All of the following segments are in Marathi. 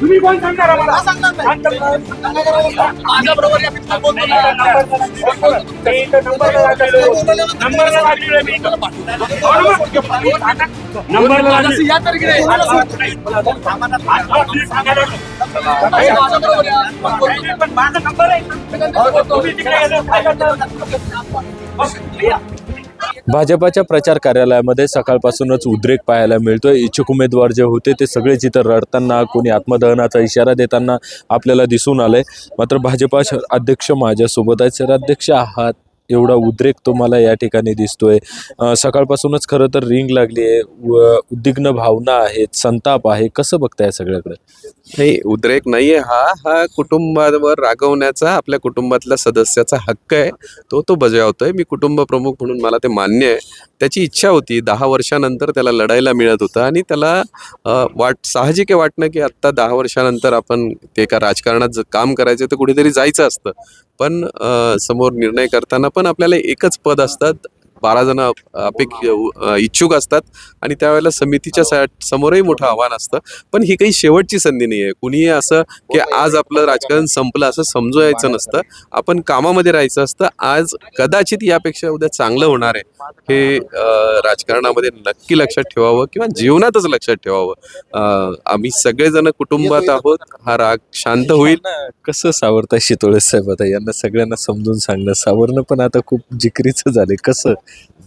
तुम्ही कोण सांगणार आम्हाला? माझ्या बरोबर या मित्राला बोलतो ना. नंबरला लागलेलं मी. नंबरला लागलेलं. या तर की पण माझा नंबर आहे. तुम्ही तिकडे गेले काय करता? भाजपाच्या प्रचार कार्यालयामध्ये सकाळपासूनच उद्रेक पाहायला मिळतोय। इच्छुक उमेदवार जे होते ते सगळे जिथं रडताना, कोणी आत्मदहनाचा इशारा देताना आपल्याला दिसून आलंय। मात्र भाजपा अध्यक्ष माझ्यासोबत आहेत। सर अध्यक्ष आहात, एवढा उद्रेक तुम्हाला या ठिकाणी दिसतोय। सकाळपासूनच खरं तर रिंग लागली आहे, उद्विग्न भावना आहेत, संताप आहे, कसं बघताय सगळ्याकडे? नाही, उद्रेक नाहीये हा कुटुंबावर रागवण्याचा आपल्या कुटुंबातल्या सदस्याचा हक्क आहे, तो बजावतोय। मी कुटुंब प्रमुख म्हणून मला ते मान्य आहे। त्याची इच्छा होती, 10 वर्षानंतर त्याला लढायला मिळत होतं आणि त्याला साहजिक आहे वाटणं की आत्ता 10 वर्षानंतर आपण ते एका राजकारणात काम करायचं तर कुठेतरी जायचं असतं, पण समोर निर्णय करताना पण आपल्याला एकच पद असतात, 12 जण इच्छुक असतात आणि त्यावेळेला समितीच्या समोरही मोठं आव्हान असतं। पण ही काही शेवटची संधी नाही आहे। कुणीही असं की आज आपलं राजकारण संपलं असं समजू यायचं नसतं, आपण कामामध्ये राहायचं असतं। आज कदाचित यापेक्षा उद्या चांगलं होणार आहे हे राजकारणामध्ये नक्की लक्षात ठेवावं किंवा जीवनातच लक्षात ठेवावं। आम्ही सगळेजण कुटुंबात आहोत, हा राग शांत होईल। कसं सावरता शितोळे साहेब? आता यांना सगळ्यांना समजून सांगणं सावरणं पण आता खूप जिकरीचं झाले, कसं?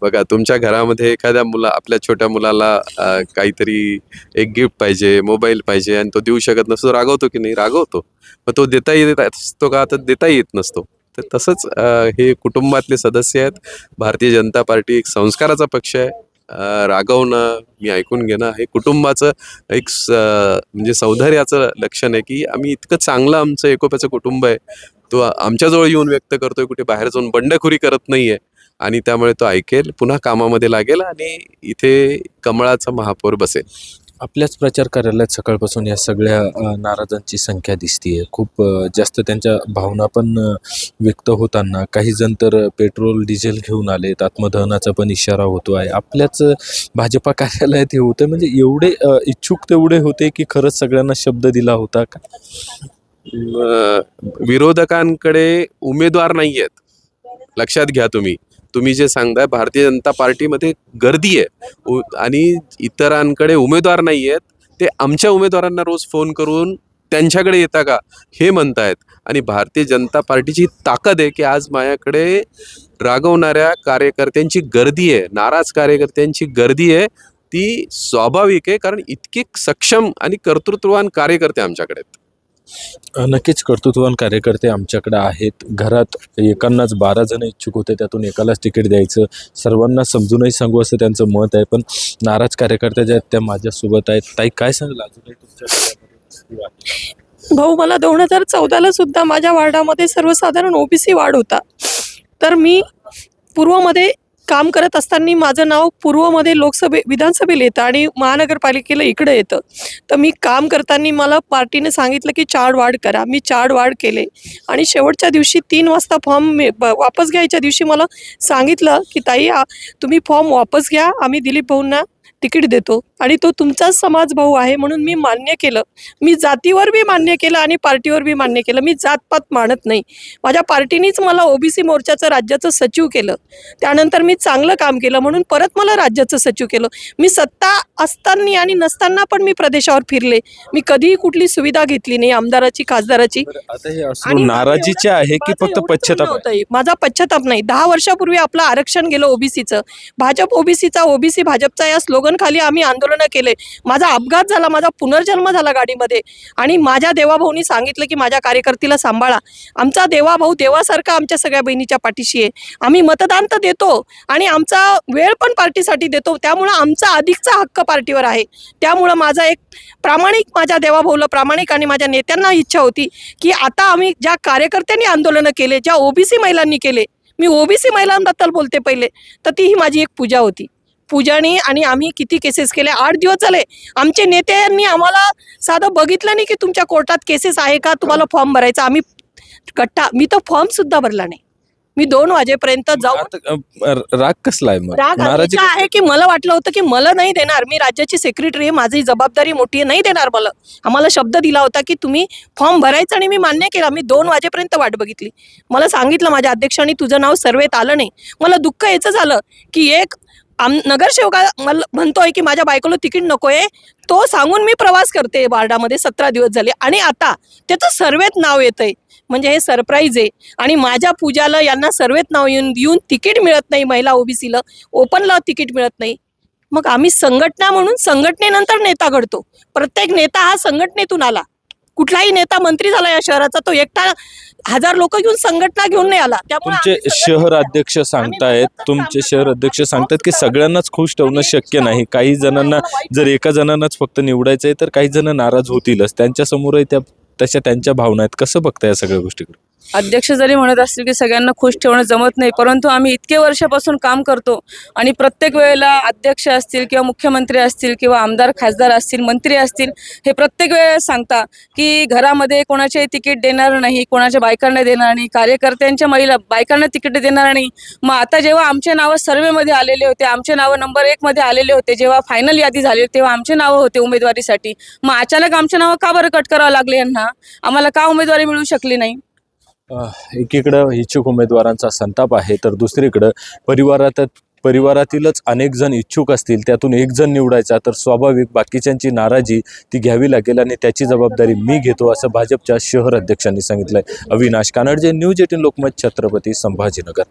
बघा, तुमच्या घरामध्ये एखाद्या आपल्या छोट्या मुलाला काहीतरी एक गिफ्ट पाहिजे, मोबाईल पाहिजे आणि तो देऊ शकत नसतो, रागवतो की नाही? रागवतो। मग तो देता येत असतो का? तर देता येत नसतो। तर तसंच हे कुटुंबातले सदस्य आहेत। भारतीय जनता पार्टी एक संस्काराचा पक्ष आहे। रागवणं, मी ऐकून घेणं हे कुटुंबाचं एक म्हणजे सौंदर्याचं लक्षण आहे की आम्ही इतकं चांगलं आमचं एकोप्याचं कुटुंब आहे, तो आमच्याजवळ येऊन व्यक्त करतोय, कुठे बाहेर जाऊन बंडखोरी करत नाहीये आणि त्यामुळे तो ऐकेल, पुन्हा कामामध्ये लागेल आणि इथे कमळाचा महापौर बसेल। आपल्याच प्रचार कार्यालयात सकाळपासून या सगळ्या नाराजांची संख्या दिसतीये, खूप जास्त त्यांच्या भावना पण व्यक्त होताना। काही जण तर पेट्रोल डिझेल घेऊन आलेत, आत्मदहनाचा पण इशारा होतो आहे। आपल्याच भाजपा कार्यालयात हे होतं, म्हणजे एवढे इच्छुक तेवढे होते की खरंच सगळ्यांना शब्द दिला होता का? विरोधकांकडे उमेदवार नाही आहेत, लक्षात घ्या। तुम्ही जे सांगताय भारतीय जनता पार्टीमध्ये गर्दी आहे आणि इतरांकडे उमेदवार नाही आहेत, ते आमच्या उमेदवारांना रोज फोन करून त्यांच्याकडे येता का हे म्हणतायत। आणि भारतीय जनता पार्टीची ताकद आहे की आज माझ्याकडे रागवणाऱ्या कार्यकर्त्यांची गर्दी आहे, नाराज कार्यकर्त्यांची गर्दी आहे। ती स्वाभाविक आहे, कारण इतके सक्षम आणि कर्तृत्ववान कार्यकर्ते आमच्याकडे आहेत। नक्कीच कर्तृत्ववान कार्यकर्ते आमच्याकडे आहेत। घरात एकांनाच 12 जण इच्छुक होते, त्यातून एकालाच तिकीट द्यायचं, सर्वांना समजूनही सांगू असं त्यांचं मत आहे। पण नाराज कार्यकर्ते जे आहेत त्या माझ्यासोबत आहेत। ताई, काय सांगाल अजूनही तुमच्या? भाऊ, मला 2014ला सुद्धा माझ्या वार्डामध्ये सर्वसाधारण ओबीसी वार्ड होता, तर मी पूर्वमध्ये काम करत असताना माझं नाव पूर्वमध्ये विधानसभेला येतं आणि महानगरपालिकेला इकडे येतं। तर मी काम करताना मला पार्टीने सांगितलं की 4 वार्ड करा, मी 4 वार्ड केले आणि शेवटच्या दिवशी 3 वाजता फॉर्म वापस घ्यायच्या दिवशी मला सांगितलं की ताई, तुम्ही फॉर्म वापस घ्या, आम्ही दिलीप भाऊंना तिकीट देतो आणि तो तुमचाच समाज भाऊ आहे म्हणून मी मान्य केलं। मी जातीवर बी मान्य केलं आणि पार्टीवर बी मान्य केलं। मी जातपात मानत नाही। माझ्या पार्टीनेच मला ओबीसी मोर्चाचं राज्याचं सचिव केलं, त्यानंतर मी चांगलं काम केलं म्हणून परत मला राज्याचं सचिव केलं। मी सत्ता असताना आणि नसताना पण मी प्रदेशावर फिरले, मी कधीही कुठली सुविधा घेतली नाही आमदाराची, खासदाराची। आता हे असं नाराजीचे आहे की फक्त पश्चाताप? माझा पश्चाताप नाही। 10 वर्षापूर्वी आपलं आरक्षण गेलं ओबीसीचं, भाजप ओबीसीचा, ओबीसी भाजपचा या स्लोगन खाली आम्ही आंदोलन केले। माझा अपघात झाला, माझा पुनर्जन्म झाला गाडीमध्ये आणि माझ्या देवाभाऊनी सांगितलं की माझ्या कार्यकर्त्याला सांभाळा। आमचा देवाभाऊ देवासारखा आमच्या सगळ्या बहिणीच्या पाठीशी आहे। आम्ही मतदान तर देतो आणि आमचा वेळ पण पार्टीसाठी देतो, त्यामुळे आमचा अधिकचा हक्क पार्टीवर आहे। त्यामुळे माझा एक प्रामाणिक, माझ्या देवाभाऊला प्रामाणिक आणि माझ्या नेत्यांना इच्छा होती की आता आम्ही ज्या कार्यकर्त्यांनी आंदोलनं केले, ज्या ओबीसी महिलांनी केले, मी ओबीसी महिलांबद्दल बोलते पहिले, तर ती ही माझी एक पूजा होती। पूजानी आणि आम्ही किती केसेस केले, 8 दिवस झाले आमचे नेत्यांनी आम्हाला साधं बघितलं नाही की तुमच्या कोर्टात केसेस आहे का, तुम्हाला फॉर्म भरायचा। आम्ही मी तर फॉर्म सुद्धा भरला नाही। मी 2 वाजेपर्यंत जाऊन आता राग कसला आहे मग राग नाराजी असा आहे की मला वाटलं होतं की मला नाही देणार, मी राज्याची सेक्रेटरी आहे, माझी जबाबदारी मोठी आहे, नाही देणार मला. आम्हाला शब्द दिला होता की तुम्ही फॉर्म भरायचा आणि मी मान्य केला. मी 2 वाजेपर्यंत वाट बघितली. मला सांगितलं माझ्या अध्यक्षांनी तुझं नाव सर्वेत आलं नाही. मला दुःख याचं झालं की एक नगरसेवक मला म्हणतोय की माझ्या बायकोला तिकीट नकोय, तो सांगून मी प्रवास करते वार्डामध्ये 17 दिवस झाले आणि आता त्याचं सर्वेत नाव येतंय. म्हणजे हे सरप्राईज आहे. आणि माझ्या पूजाला यांना सर्वेत नाव येऊन तिकीट मिळत नाही, महिला ओबीसीला ओपनला तिकीट मिळत नाही. मग आम्ही संघटना म्हणून संघटनेनंतर नेता घडतो. प्रत्येक नेता हा संघटनेतून आला. कुठलाही नेता मंत्री झाला या शहराचा तो एकटा 1000 लोक घेऊन संघटना घेऊन नाही आला. त्यामुळे तुमचे आम्ही शहर अध्यक्ष सांगतायत तुमचे शहर अध्यक्ष सांगतात की सगळ्यांनाच खुश ठेवणं शक्य नाही. काही जणांना जर एका जणांनाच फक्त निवडायचं आहे तर काही जण नाराज होतीलच. त्यांच्या समोरही तशा त्यांच्या भावना आहेत. कसं बघताय या सगळ्या गोष्टीकडे? अध्यक्ष जरी म्हणत असतील की सगळ्यांना खुश ठेवणं जमत नाही, परंतु आम्ही इतके वर्षापासून काम करतो आणि प्रत्येक वेळेला अध्यक्ष असतील किंवा मुख्यमंत्री असतील किंवा आमदार खासदार असतील मंत्री असतील हे प्रत्येक वेळेस सांगता की घरामध्ये कोणाचे तिकीट देणार नाही, कोणाच्या बायकांना देणार नाही, कार्यकर्त्यांच्या महिला बायकांना तिकीट देणार नाही. मग आता जेव्हा आमचे नावं सर्वेमध्ये आलेले होते, आमचे नावं नंबर 1 मध्ये आलेले होते, जेव्हा फायनल यादी झाली तेव्हा आमचे नावं होते उमेदवारीसाठी, मग अचानक आमचे नावं का बरं कट करावं लागले यांना? आम्हाला का उमेदवारी मिळू शकली नाही? एकीकडं इच्छुक उमेदवारांचा संताप आहे तर दुसरीकडं परिवारातीलच अनेक जण इच्छुक असतील, त्यातून एक जण निवडायचा तर स्वाभाविक बाकीच्यांची नाराजी ती घ्यावी लागेल आणि त्याची जबाबदारी मी घेतो असं भाजपच्या शहर अध्यक्षांनी सांगितलंय. अविनाश कानडजे, न्यूज 18 लोकमत, छत्रपती संभाजीनगर.